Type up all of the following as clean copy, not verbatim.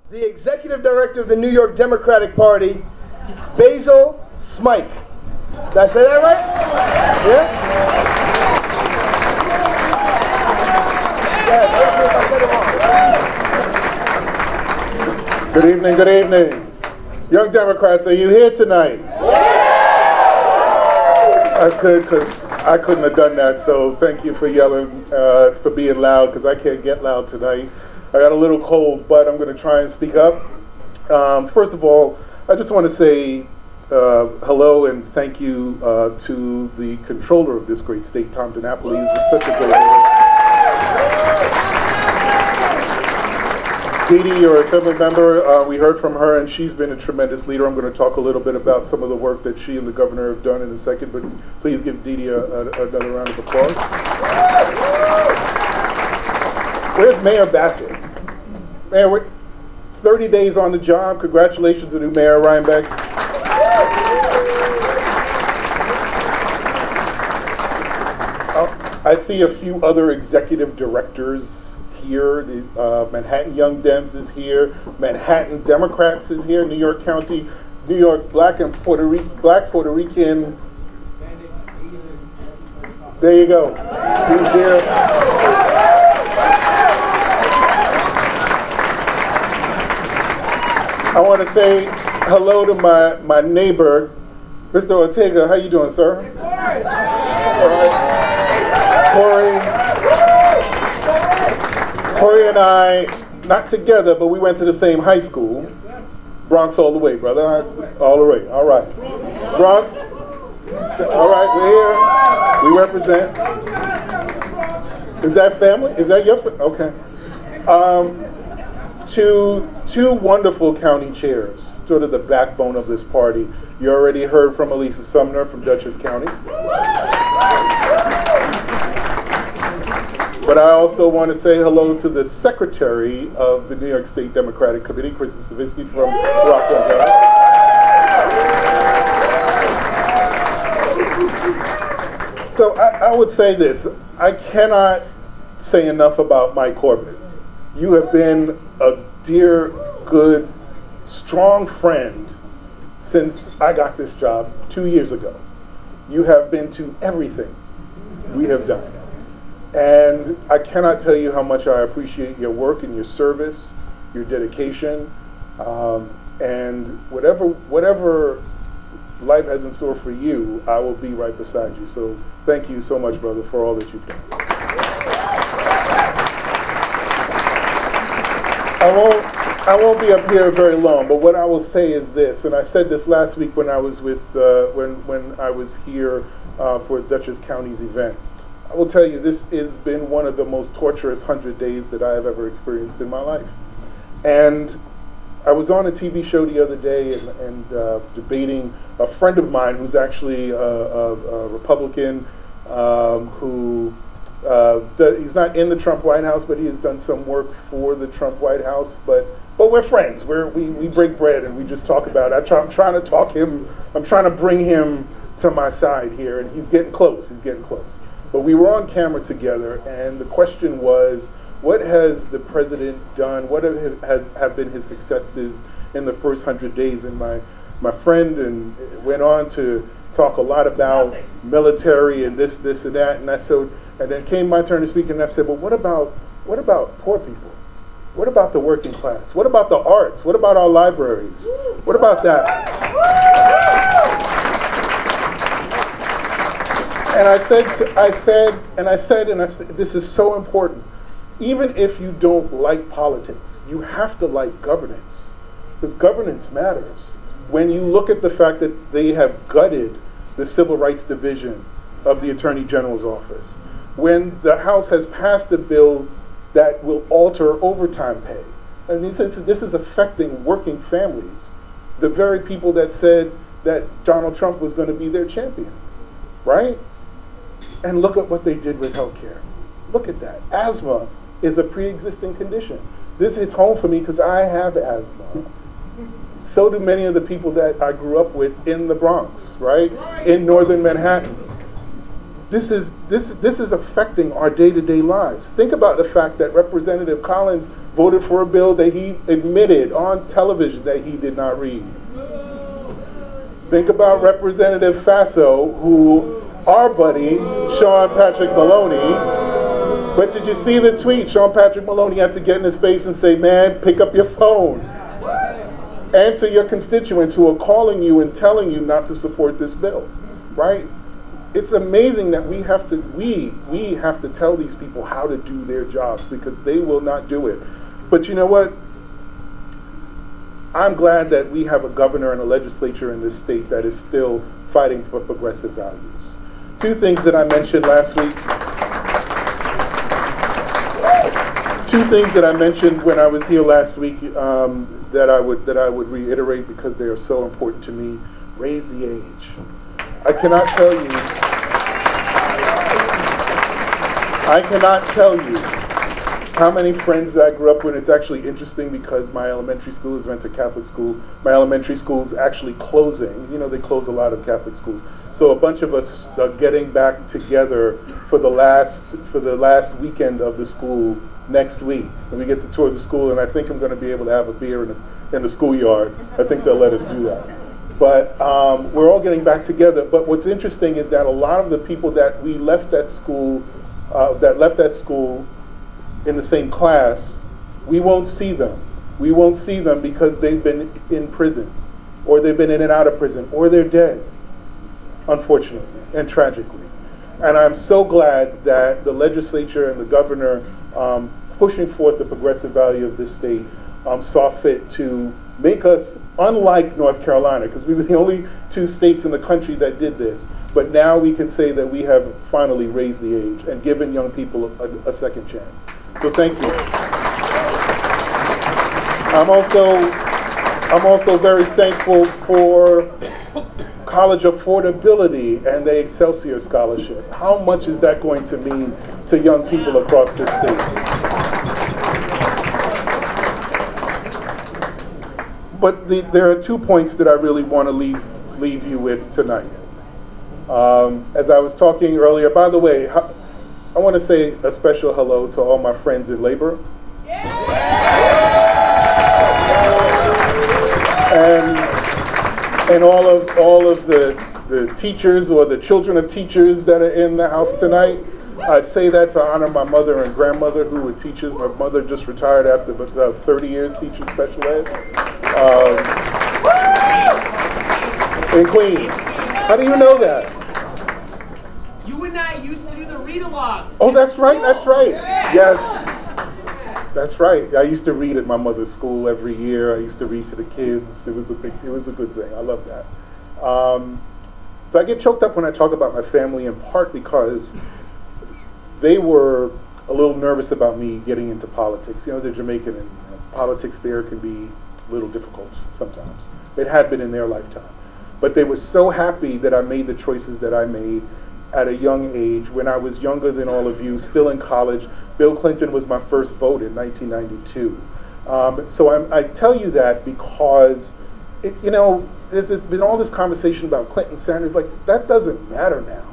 the Executive Director of the New York Democratic Party, Basil Smikle. Did I say that right? Yeah? Good evening, good evening. Young Democrats, are you here tonight? That's good, because I couldn't have done that, so thank you for yelling, for being loud, because I can't get loud tonight. I got a little cold, but I'm going to try and speak up. First of all, I just want to say hello and thank you to the controller of this great state, Tom DiNapoli. He's such a great leader. Dee Dee, your assembly member, we heard from her, and she's been a tremendous leader. I'm going to talk a little bit about some of the work that she and the governor have done in a second, but please give Dee Dee another round of applause. Where's Mayor Basil? Man, we're 30 days on the job. Congratulations to new Mayor Rhinebeck. I see a few other executive directors here. Manhattan Young Dems is here. Manhattan Democrats is here. New York County, New York Black and Puerto Rican. There you go. He's here. I want to say hello to my neighbor, Mr. Ortega. How you doing, sir? All right. Corey and I, not together, but we went to the same high school. Bronx all the way, brother. All the way. All right. Bronx. All right, we're here. We represent. Is that family? Is that your family? Okay. Two wonderful county chairs, sort of the backbone of this party. You already heard from Elisa Sumner from Dutchess County. But I also want to say hello to the secretary of the New York State Democratic Committee, Kristen Savitsky from Rockland County. So I would say this, I cannot say enough about Mike Corbett. You have been a dear, good, strong friend since I got this job 2 years ago. You have been to everything we have done. And I cannot tell you how much I appreciate your work and your service, your dedication, and whatever life has in store for you, I will be right beside you. So thank you so much, brother, for all that you've done. I won't be up here very long, but what I will say is this, and I said this last week when I was with when I was here for Dutchess County's event. I will tell you, this has been one of the most torturous 100 days that I have ever experienced in my life. And I was on a TV show the other day and debating a friend of mine who's actually a Republican who he's not in the Trump White House, but he has done some work for the Trump White House. But we're friends. We break bread and we just talk about it. I'm trying to talk him. I'm trying to bring him to my side here, and he's getting close. He's getting close. But we were on camera together, and the question was, what has the president done? What have been his successes in the first 100 days? And my friend and went on to talk a lot about military and this and that. And I said, and then came my turn to speak, and I said, well, what about poor people? What about the working class? What about the arts? What about our libraries? What about that? And I said, this is so important. Even if you don't like politics, you have to like governance, because governance matters. When you look at the fact that they have gutted the Civil Rights Division of the Attorney General's office, when the House has passed a bill that will alter overtime pay, I mean, this is affecting working families, the very people that said that Donald Trump was going to be their champion, right? And look at what they did with healthcare. Look at that. Asthma is a pre-existing condition. This hits home for me because I have asthma. So do many of the people that I grew up with in the Bronx, right? In northern Manhattan. This is this is affecting our day-to-day lives. Think about the fact that Representative Collins voted for a bill that he admitted on television that he did not read. Think about Representative Faso, who our buddy, Sean Patrick Maloney, but did you see the tweet? Sean Patrick Maloney had to get in his face and say, man, pick up your phone. Answer your constituents who are calling you and telling you not to support this bill, right? It's amazing that we have to tell these people how to do their jobs because they will not do it. But you know what? I'm glad that we have a governor and a legislature in this state that is still fighting for progressive values. Two things that I mentioned last week. Two things that I mentioned when I was here last week that I would reiterate because they are so important to me. Raise the age. I cannot tell you how many friends that I grew up with. It's actually interesting because my elementary school is went to Catholic school. My elementary school is actually closing. You know, they close a lot of Catholic schools. So a bunch of us are getting back together for the last weekend of the school next week. And we get to tour the school, and I think I'm going to be able to have a beer in the schoolyard. I think they'll let us do that. But we're all getting back together. But what's interesting is that a lot of the people that we left at school, in the same class, we won't see them. We won't see them because they've been in prison, or they've been in and out of prison, or they're dead, unfortunately and tragically. And I'm so glad that the legislature and the governor pushing forth the progressive value of this state saw fit to make us unlike North Carolina, because we were the only two states in the country that did this. But now we can say that we have finally raised the age and given young people a second chance. So thank you. I'm also very thankful for college affordability and the Excelsior Scholarship. How much is that going to mean to young people across this state? But there are 2 points that I really want to leave you with tonight. As I was talking earlier, by the way, I want to say a special hello to all my friends in labor. And all of the teachers or the children of teachers that are in the house tonight. I say that to honor my mother and grandmother who were teachers. My mother just retired after 30 years teaching special ed. In Queens. How do you know that? You and I used to do the read-alongs. Oh, that's right, that's right. Yes, that's right. I used to read at my mother's school every year. I used to read to the kids. It was a good thing. I love that. So I get choked up when I talk about my family, in part because they were a little nervous about me getting into politics. You know, they're Jamaican, and politics there can be a little difficult sometimes. It had been in their lifetime. But they were so happy that I made the choices that I made at a young age, when I was younger than all of you, still in college. Bill Clinton was my first vote in 1992. So I tell you that because, you know, there's been all this conversation about Clinton, Sanders. Like, that doesn't matter now.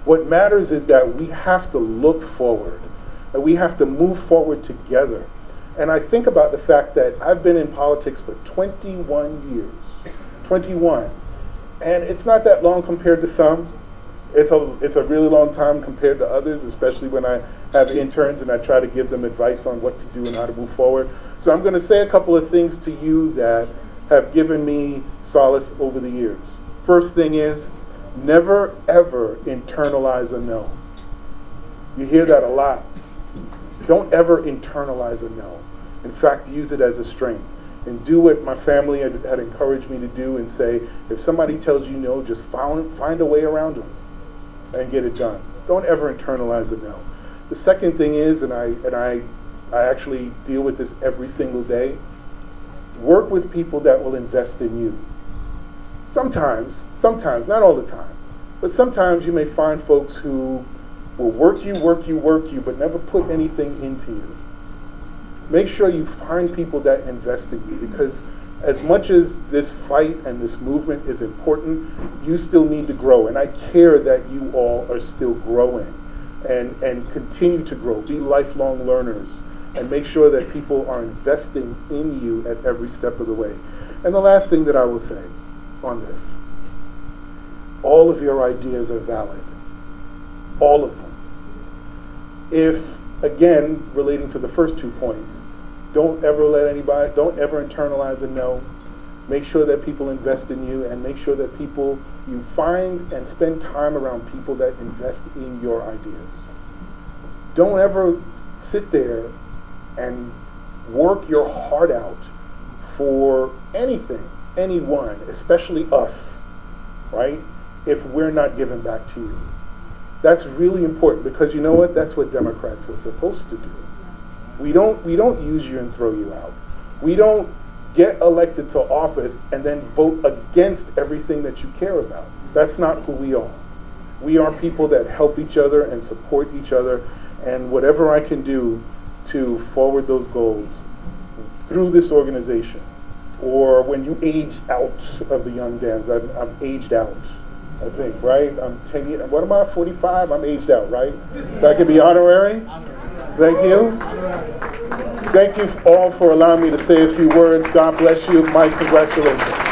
What matters is that we have to look forward, and we have to move forward together. And I think about the fact that I've been in politics for 21 years. 21. And it's not that long compared to some. It's a really long time compared to others, especially when I have interns and I try to give them advice on what to do and how to move forward. So I'm going to say a couple of things to you that have given me solace over the years. First thing is, never ever internalize a no. You hear that a lot. Don't ever internalize a no. In fact, use it as a strength. And do what my family had encouraged me to do and say, if somebody tells you no, just find a way around them and get it done. Don't ever internalize a no. The second thing is, and I actually deal with this every single day, work with people that will invest in you. Sometimes, not all the time, but sometimes you may find folks who will work you, but never put anything into you. Make sure you find people that invest in you, because as much as this fight and this movement is important, you still need to grow. And I care that you all are still growing and continue to grow. Be lifelong learners and make sure that people are investing in you at every step of the way. And the last thing that I will say on this, all of your ideas are valid. All of them. If, again, relating to the first 2 points, don't ever internalize a no. Make sure that people invest in you, and make sure that you find and spend time around people that invest in your ideas. Don't ever sit there and work your heart out for anything, anyone, especially us, right? If we're not giving back to you. That's really important, because you know what? That's what Democrats are supposed to do. We don't use you and throw you out. We don't get elected to office and then vote against everything that you care about. That's not who we are. We are people that help each other and support each other, and whatever I can do to forward those goals through this organization, or when you age out of the young Dems. I've aged out, I think, right? I'm 10 years, what am I, 45? I'm aged out, right? That could be honorary? Thank you. Thank you all for allowing me to say a few words. God bless you. Mike, congratulations.